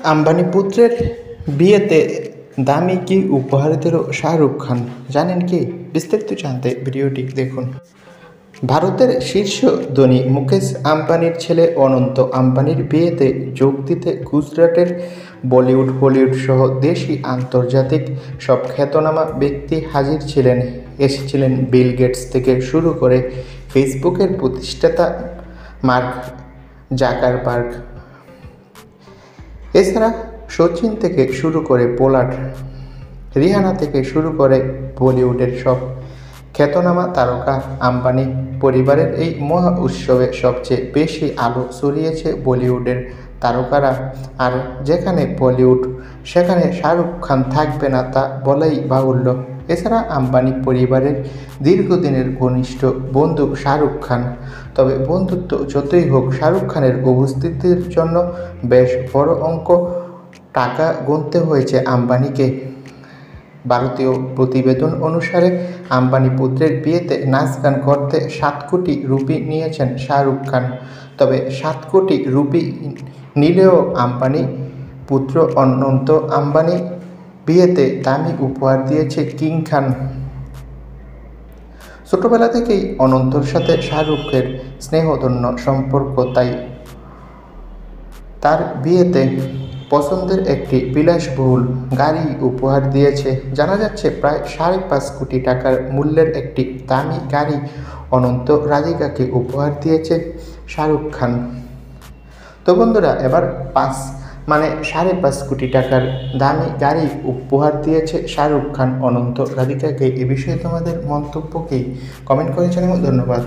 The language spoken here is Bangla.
আম্বানি পুত্রের বিয়েতে দামি কি উপহার দিল শাহরুখ খান, জানেন কি? বিস্তারিত জানতে ভিডিওটি দেখুন। ভারতের শীর্ষ ধনী মুকেশ আম্বানির ছেলে অনন্ত আম্বানির বিয়েতে যোগ দিতে গুজরাটের বলিউড হলিউড সহ দেশি আন্তর্জাতিক সব খ্যাতনামা ব্যক্তি হাজির ছিলেন। এসেছিলেন বিল গেটস থেকে শুরু করে ফেসবুকের প্রতিষ্ঠাতা মার্ক জাকারবার্গ। এছাড়া সচিন থেকে শুরু করে পোলার্ড, রিহানা থেকে শুরু করে বলিউডের সব খ্যাতনামা তারকা। আম্বানি পরিবারের এই মহা উৎসবে সবচেয়ে বেশি আলো ছড়িয়েছে বলিউডের তারকারা। আর যেখানে বলিউড, সেখানে শাহরুখ খান থাকবে না তা বলাই বাহুল্য। এছাড়া আম্বানি পরিবারের দীর্ঘদিনের ঘনিষ্ঠ বন্ধু শাহরুখ খান। তবে বন্ধুত্ব যতই হোক, শাহরুখ খানের উপস্থিতির জন্য বেশ বড় অঙ্ক টাকা গুনতে হয়েছে আম্বানিকে। ভারতীয় প্রতিবেদন অনুসারে আম্বানি পুত্রের বিয়েতে নাচ গান করতে 7 কোটি রুপি নিয়েছেন শাহরুখ খান। তবে 7 কোটি রুপি নিলেও আম্বানি পুত্র অনন্ত আম্বানি বিয়েতে দামি উপহার দিয়েছে কিং খান। ছোটবেলা থেকেই অনন্তর সাথে শাহরুখের স্নেহধন্য সম্পর্ক, তাই তার বিয়েতে পছন্দের একটি বিলাসবহুল গাড়ি উপহার দিয়েছে। জানা যাচ্ছে প্রায় 5.5 কোটি টাকার মূল্যের একটি দামি গাড়ি অনন্ত রাধিকাকে উপহার দিয়েছে শাহরুখ খান। তো বন্ধুরা, এবার 5.5 কোটি টাকার দামি গাড়ি উপহার দিয়েছে শাহরুখ খান অনন্ত রাধিকাকে। এ বিষয়ে তোমাদের মন্তব্য কি? কমেন্ট করে জানাও। ধন্যবাদ।